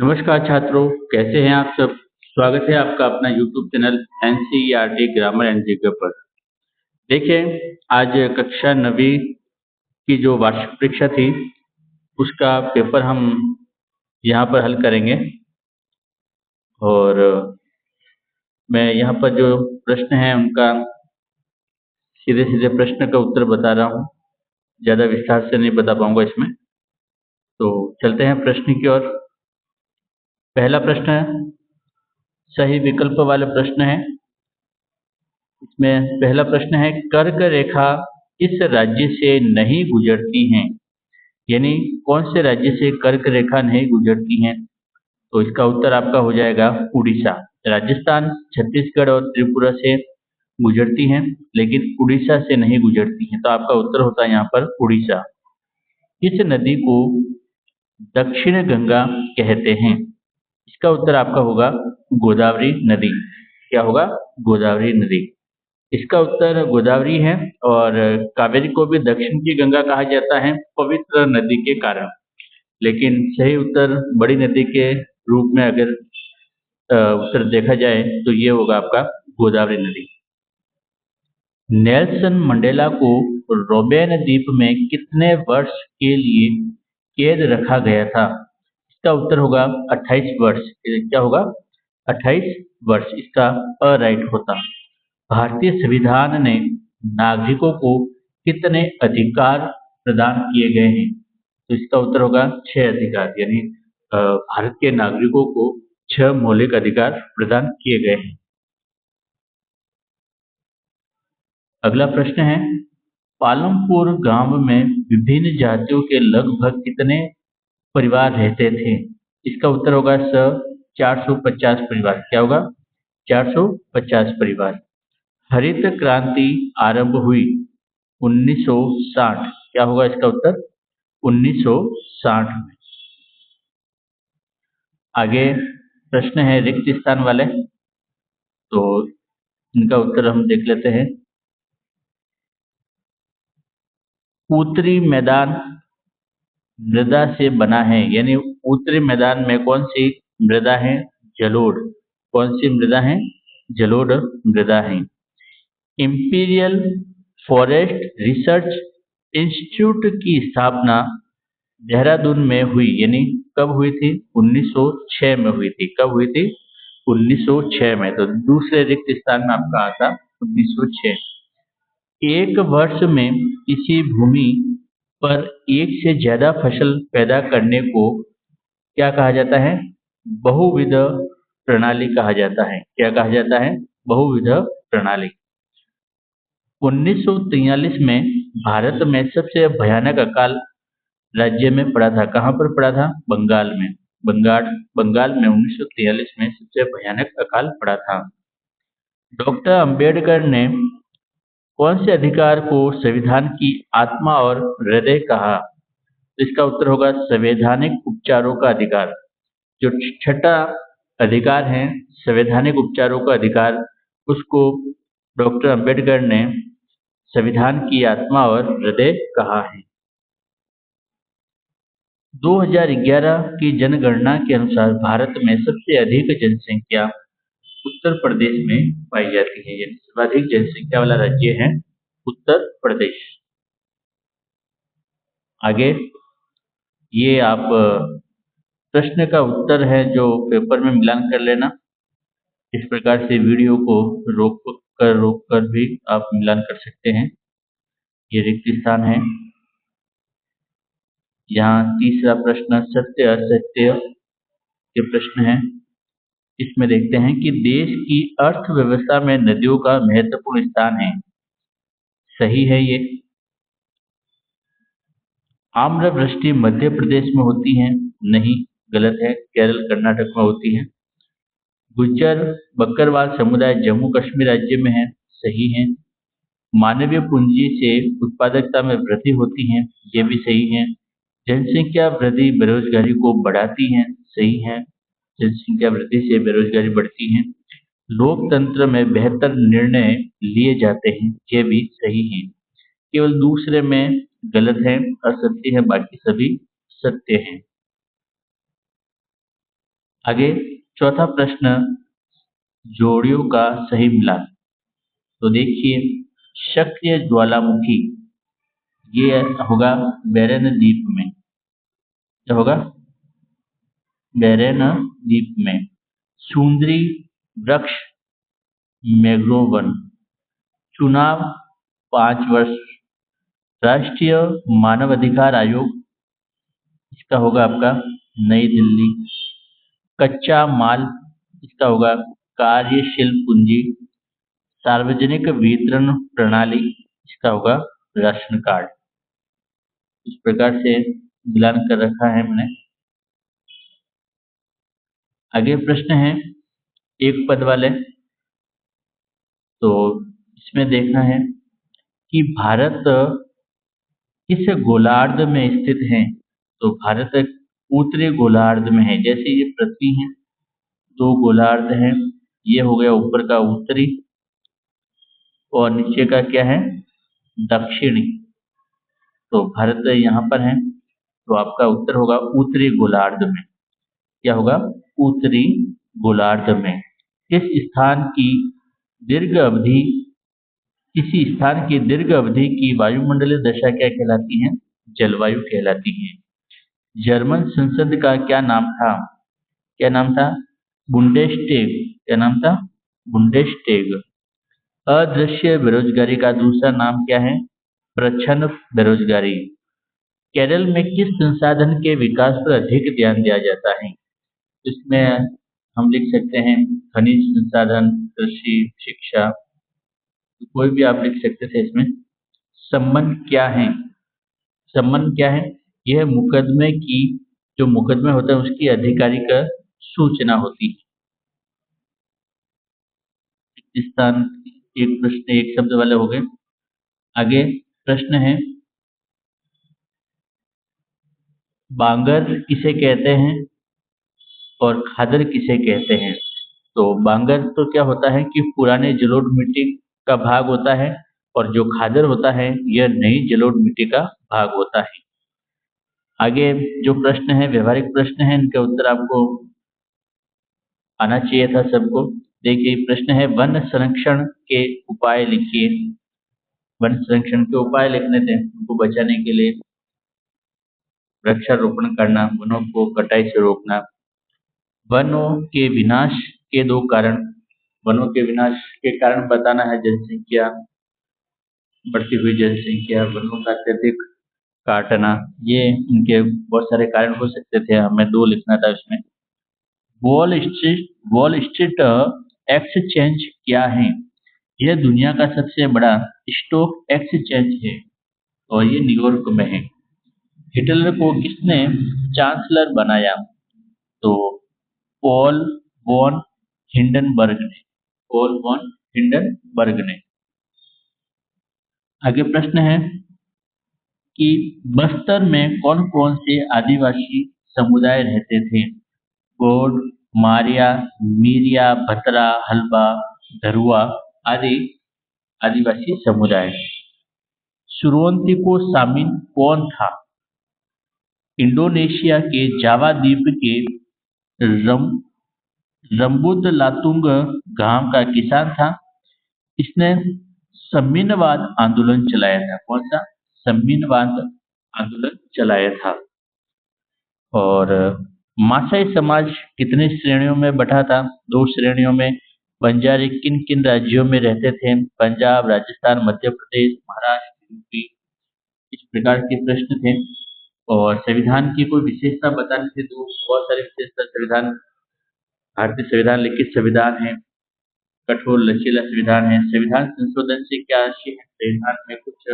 नमस्कार छात्रों, कैसे हैं आप सब। स्वागत है आपका अपना YouTube channel NCERT grammar and GK पर। देखिए, आज कक्षा 9वीं की जो वार्षिक परीक्षा थी उसका पेपर हम यहाँ पर हल करेंगे। और मैं यहाँ पर जो प्रश्न हैं उनका सीधे सीधे प्रश्न का उत्तर बता रहा हूँ, ज़्यादा विस्तार से नहीं बता पाऊंगा इसमें। तो चलते हैं प्रश्न की ओर। पहला प्रश्न है, सही विकल्प वाले प्रश्न है। इसमें पहला प्रश्न है, कर्क रेखा किस राज्य से नहीं गुजरती हैं, यानी कौन से राज्य से कर्क रेखा नहीं गुजरती हैं। तो इसका उत्तर आपका हो जाएगा उड़ीसा। राजस्थान, छत्तीसगढ़ और त्रिपुरा से गुजरती हैं, लेकिन उड़ीसा से नहीं गुजरती हैं। तो आपका उत्तर होता है यहाँ पर उड़ीसा। इस नदी को दक्षिण गंगा कहते हैं। इसका उत्तर आपका होगा गोदावरी नदी। क्या होगा? गोदावरी नदी। इसका उत्तर गोदावरी है। और कावेरी को भी दक्षिण की गंगा कहा जाता है पवित्र नदी के कारण, लेकिन सही उत्तर बड़ी नदी के रूप में अगर उत्तर देखा जाए तो ये होगा आपका गोदावरी नदी। नेल्सन मंडेला को रोबेन द्वीप में कितने वर्ष के लिए कैद रखा गया था। इसका उत्तर होगा 28 वर्ष। क्या होगा? 28 वर्ष। इसका राइट होता। भारतीय संविधान ने नागरिकों को कितने अधिकार प्रदान किए गए हैं। तो इसका उत्तर होगा 6 अधिकार, यानी भारत के नागरिकों को 6 मौलिक अधिकार प्रदान किए गए हैं। अगला प्रश्न है, पालमपुर गांव में विभिन्न जातियों के लगभग कितने परिवार रहते थे। इसका उत्तर होगा 450 परिवार। क्या होगा? 450 परिवार। हरित क्रांति आरंभ हुई 1960। क्या होगा इसका उत्तर? 1960 में। आगे प्रश्न है रिक्त स्थान वाले, तो इनका उत्तर हम देख लेते हैं। उत्तरी मैदान मृदा से बना है, यानी उत्तरी मैदान में कौन सी मृदा है? जलोढ़। कौन सी मृदा है? जलोढ़ मृदा है। इंपीरियल फॉरेस्ट रिसर्च इंस्टीट्यूट की स्थापना देहरादून में हुई, यानी कब हुई थी? 1906 में हुई थी। कब हुई थी? 1906 में। तो दूसरे रिक्त स्थान में आपका आता 1906। एक वर्ष में किसी भूमि पर एक से ज्यादा फसल पैदा करने को क्या कहा जाता है? बहुविध प्रणाली कहा जाता है। क्या कहा जाता है? बहुविध प्रणाली। 1943 में भारत में सबसे भयानक अकाल राज्य में पड़ा था। कहाँ पर पड़ा था? बंगाल में। बंगाल में 1943 में सबसे भयानक अकाल पड़ा था। डॉक्टर अंबेडकर ने कौन से अधिकार को संविधान की आत्मा और हृदय कहा? तो इसका उत्तर होगा संवैधानिक उपचारों का अधिकार। जो छठा अधिकार है संवैधानिक उपचारों का अधिकार, उसको डॉक्टर अंबेडकर ने संविधान की आत्मा और हृदय कहा है। 2011 की जनगणना के अनुसार भारत में सबसे अधिक जनसंख्या उत्तर प्रदेश में पाई जाती है, यानी सर्वाधिक जनसंख्या वाला राज्य है उत्तर प्रदेश। आगे ये आप प्रश्न का उत्तर है जो पेपर में मिलान कर लेना। इस प्रकार से वीडियो को रोक कर भी आप मिलान कर सकते हैं। ये रिक्त स्थान है। यहाँ तीसरा प्रश्न सत्य असत्य के प्रश्न है। इसमें देखते हैं कि देश की अर्थव्यवस्था में नदियों का महत्वपूर्ण स्थान है। सही है ये। आम्रवृष्टि मध्य प्रदेश में होती है? नहीं, गलत है। केरल कर्नाटक में होती है। गुज्जर बकरवाल समुदाय जम्मू कश्मीर राज्य में है। सही है। मानवीय पूंजी से उत्पादकता में वृद्धि होती है। ये भी सही है। जनसंख्या वृद्धि बेरोजगारी को बढ़ाती है। सही है। जनसंख्या वृद्धि से बेरोजगारी बढ़ती है। लोकतंत्र में बेहतर निर्णय लिए जाते हैं। ये भी सही है। केवल दूसरे में गलत है, असत्य है, बाकी सभी सत्य हैं। आगे चौथा प्रश्न, जोड़ियों का सही मिलान। तो देखिए, सक्रिय ज्वालामुखी ये होगा बैरन द्वीप में। क्या होगा? बैरन द्वीप में। सुंदरी वृक्ष मैंग्रोव वन। चुनाव 5 वर्ष। राष्ट्रीय मानव अधिकार आयोग, इसका होगा आपका नई दिल्ली। कच्चा माल, इसका होगा कार्यशील पूंजी। सार्वजनिक वितरण प्रणाली, इसका होगा राशन कार्ड। इस प्रकार से मिलान कर रखा है मैंने। आगे प्रश्न है एक पद वाले। तो इसमें देखना है कि भारत किस गोलार्ध में स्थित है। तो भारत एक उत्तरी गोलार्ध में है। जैसे ये पृथ्वी है, दो गोलार्ध हैं, ये हो गया ऊपर का उत्तरी और नीचे का क्या है, दक्षिणी। तो भारत यहाँ पर है, तो आपका उत्तर होगा उत्तरी गोलार्ध में। क्या होगा? उत्तरी गोलार्ध में। इस स्थान की दीर्घ अवधि किसी स्थान की दीर्घ अवधि की वायुमंडलीय दशा क्या कहलाती है? जलवायु कहलाती है। जर्मन संसद का क्या नाम था? क्या नाम था? बुंडेस्टेग। क्या नाम था? बुंडेस्टेग। अदृश्य बेरोजगारी का दूसरा नाम क्या है? प्रच्छन्न बेरोजगारी। केरल में किस संसाधन के विकास पर अधिक ध्यान दिया जाता है? इसमें हम लिख सकते हैं खनिज संसाधन, कृषि, शिक्षा, तो कोई भी आप लिख सकते थे इसमें। संबंध क्या है? संबंध क्या है? यह मुकदमे की, जो मुकदमे होता है उसकी आधिकारिक सूचना होती है। इस स्थान एक प्रश्न एक शब्द वाले हो गए। आगे प्रश्न है, बांगर किसे कहते हैं और खादर किसे कहते हैं? तो बांगर तो क्या होता है कि पुराने जलोढ़ मिट्टी का भाग होता है, और जो खादर होता है यह नई जलोढ़ मिट्टी का भाग होता है। आगे जो प्रश्न है व्यवहारिक प्रश्न है, इनका उत्तर आपको आना चाहिए था सबको। देखिए प्रश्न है, वन संरक्षण के उपाय लिखिए। वन संरक्षण के उपाय लिखने थे उनको बचाने के लिए। वृक्षारोपण करना, वनों को कटाई से रोकना। वनों के विनाश के 2 कारण। वनों के विनाश के कारण बताना है, जनसंख्या, बढ़ती हुई जनसंख्या, वनों का अत्यधिक काटना, ये इनके बहुत सारे कारण हो सकते थे। हमें 2 लिखना था इसमें। वॉल स्ट्रीट एक्सचेंज क्या है? यह दुनिया का सबसे बड़ा स्टॉक एक्सचेंज है और ये न्यूयॉर्क में है। हिटलर को किसने चांसलर बनाया? तो पॉल वॉन हिंडनबर्ग ने। पॉल वॉन हिंडनबर्ग ने। आगे प्रश्न है कि बस्तर में कौन कौन से आदिवासी समुदाय रहते थे? गोंड, मारिया, मीरिया, भतरा, हल्बा, धरुआ आदि आदिवासी समुदाय। सुरोन्तिको सामिन कौन था? इंडोनेशिया के जावा द्वीप के रम रंबुदलातुंग गांव का किसान था। इसने सम्मीनवाद आंदोलन चलाया था। कौन सा? सम्मीनवाद आंदोलन चलाया था। और मासाई समाज कितने श्रेणियों में बटा था? 2 श्रेणियों में। बंजारे किन किन राज्यों में रहते थे? पंजाब, राजस्थान, मध्य प्रदेश, महाराष्ट्र, यूपी। इस प्रकार के प्रश्न थे। और संविधान की कोई विशेषता बतानी थी तो बहुत सारी विशेषता संविधान, भारतीय संविधान लिखित संविधान है, कठोर लचीला संविधान है। संविधान संशोधन से क्या आशय है? संविधान में कुछ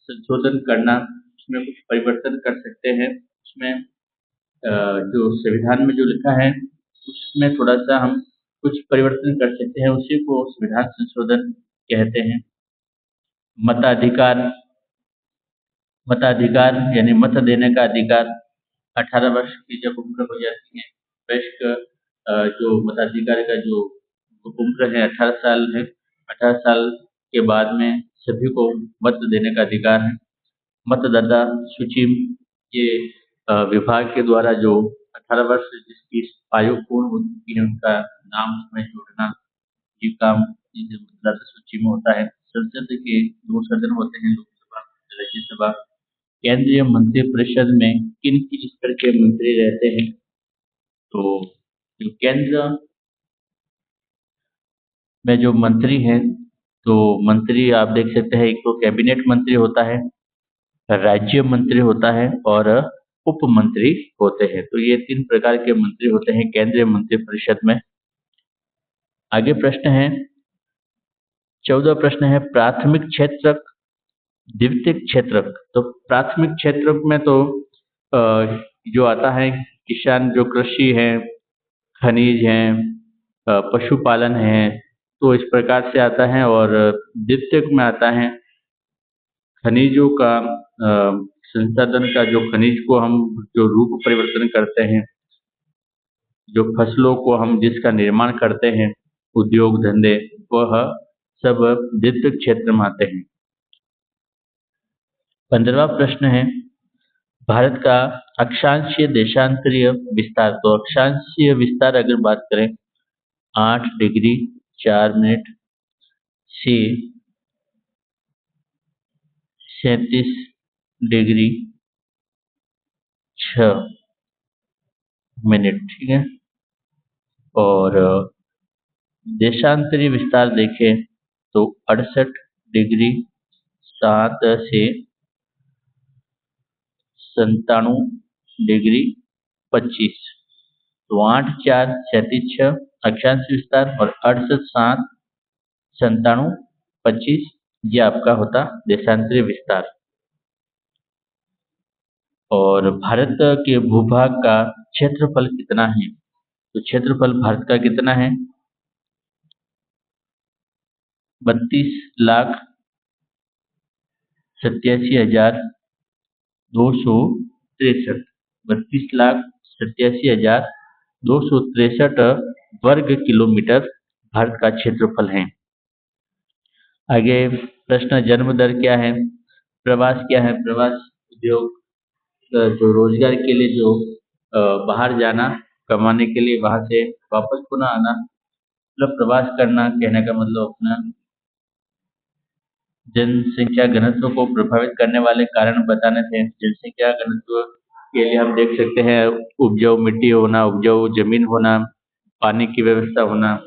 संशोधन करना, उसमें कुछ परिवर्तन कर सकते हैं। उसमें जो संविधान में जो लिखा है उसमें थोड़ा सा हम कुछ परिवर्तन कर सकते हैं, उसी को संविधान संशोधन कहते हैं। मताधिकार, मताधिकार यानी मत देने का अधिकार। 18 वर्ष की जब उम्र हो जाती है, वयस्क जो मताधिकार का जो उम्र है 18 साल है। 18 साल के बाद में सभी को मत देने का अधिकार है। मतदाता सूची ये विभाग के द्वारा जो 18 वर्ष जिसकी आयु पूर्ण हो चुकी है उनका नाम उसमें जोड़ना, ये काम इस मतदाता सूची में होता है। संसद के 2 सदन होते हैं, लोकसभा, राज्यसभा। केंद्रीय मंत्रिपरिषद में किन किन स्तर के मंत्री रहते हैं? तो जो केंद्र में जो मंत्री हैं, तो मंत्री आप देख सकते हैं, एक तो कैबिनेट मंत्री होता है, राज्य मंत्री होता है और उप मंत्री होते हैं। तो ये 3 प्रकार के मंत्री होते हैं केंद्रीय मंत्रिपरिषद में। आगे प्रश्न है 14 प्रश्न है प्राथमिक क्षेत्रक, द्वितीयक क्षेत्रक। तो प्राथमिक क्षेत्रक में तो जो आता है किसान, जो कृषि है, खनिज है, पशुपालन है, तो इस प्रकार से आता है। और द्वितीयक में आता है खनिजों का संसाधन का, जो खनिज को हम जो रूप परिवर्तन करते हैं, जो फसलों को हम जिसका निर्माण करते हैं, उद्योग धंधे, वह सब द्वितीयक क्षेत्र में आते हैं। 15वां प्रश्न है भारत का अक्षांशीय देशांतरीय विस्तार। तो अक्षांशीय विस्तार अगर बात करें 8 डिग्री 4 मिनट से 37 डिग्री 6 मिनट, ठीक है। और देशांतरीय विस्तार देखें तो 68 डिग्री 7 से 97 डिग्री 25। तो 8 4 37 6 अक्षांशीय विस्तार और 68 7 97 25, ये आपका होता देशांतरीय विस्तार। और भारत के भूभाग का क्षेत्रफल कितना है? तो क्षेत्रफल भारत का कितना है? 32,87,263। 32,87,263 वर्ग किलोमीटर भारत का क्षेत्रफल है। आगे प्रश्न जन्म दर क्या है, प्रवास क्या है? प्रवास उद्योग, जो रोजगार के लिए जो बाहर जाना कमाने के लिए, वहां से वापस पुनः आना, मतलब प्रवास करना, कहने का मतलब अपना। जनसंख्या घनत्व को प्रभावित करने वाले कारण बताने थे। जनसंख्या घनत्व के लिए हम देख सकते हैं उपजाऊ मिट्टी होना, उपजाऊ जमीन होना, पानी की व्यवस्था होना,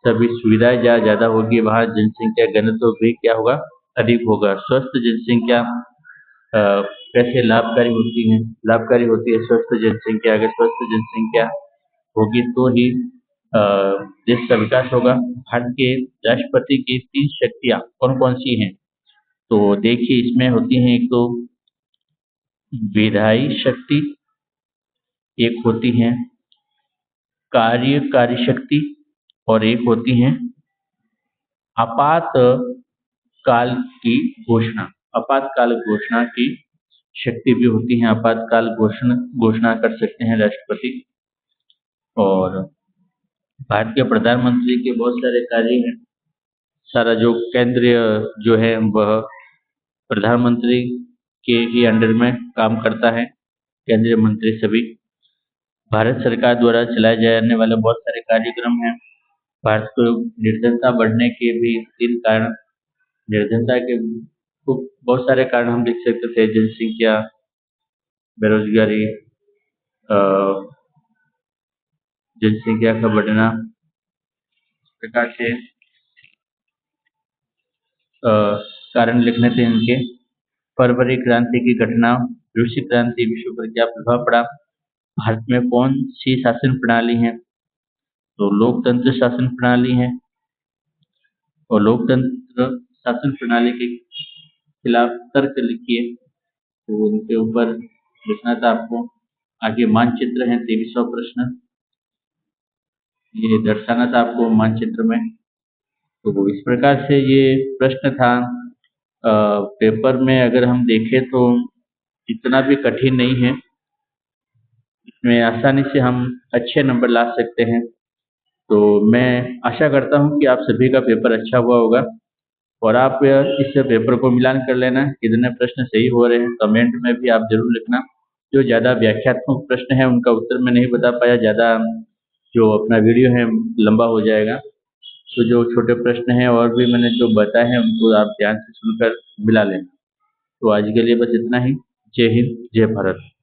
सभी सुविधाएं जहाँ ज्यादा होगी वहाँ जनसंख्या घनत्व भी क्या होगा? अधिक होगा। स्वस्थ जनसंख्या कैसे लाभकारी होती है? लाभकारी होती है स्वस्थ जनसंख्या। अगर स्वस्थ जनसंख्या होगी तो ही देश का विकास होगा। भारत के राष्ट्रपति की 3 शक्तियां कौन कौन सी हैं? तो देखिए इसमें होती हैं, एक तो विधायी शक्ति, एक होती है कार्यकारी शक्ति और एक होती है आपात काल की घोषणा। आपातकाल घोषणा की शक्ति भी होती है, आपातकाल घोषणा कर सकते हैं राष्ट्रपति। और भारत के प्रधानमंत्री के बहुत सारे कार्य हैं। सारा जो केंद्रीय जो है वह प्रधानमंत्री के ही अंडर में काम करता है। केंद्रीय मंत्री सभी भारत सरकार द्वारा चलाए जाने वाले बहुत सारे कार्यक्रम हैं। भारत को निर्धनता बढ़ने के भी 3 कारण, निर्धनता के बहुत सारे कारण हम देख सकते थे, जनसंख्या, बेरोजगारी, जनसंख्या का बढ़ना, इस प्रकार से कारण लिखने थे इनके। फरवरी क्रांति की घटना, रूसी क्रांति, विश्व पर क्या प्रभाव पड़ा, भारत में कौन सी शासन प्रणाली है? तो लोकतंत्र शासन प्रणाली है। और लोकतंत्र शासन प्रणाली के खिलाफ तर्क लिखिए, तो उनके ऊपर लिखना था आपको। आगे मानचित्र है 23वां प्रश्न, ये दर्शाना था आपको मानचित्र में। तो इस प्रकार से ये प्रश्न था। पेपर में अगर हम देखें तो इतना भी कठिन नहीं है, इसमें आसानी से हम अच्छे नंबर ला सकते हैं। तो मैं आशा करता हूं कि आप सभी का पेपर अच्छा हुआ होगा और आप इस पेपर को मिलान कर लेना, कितने प्रश्न सही हो रहे हैं कमेंट में भी आप जरूर लिखना। जो ज़्यादा व्याख्यात्मक प्रश्न है उनका उत्तर मैं नहीं बता पाया, ज़्यादा जो अपना वीडियो है लंबा हो जाएगा। तो जो छोटे प्रश्न हैं और भी मैंने जो बताए हैं उनको आप ध्यान से सुनकर मिला लेना। तो आज के लिए बस इतना ही। जय हिंद, जय भारत।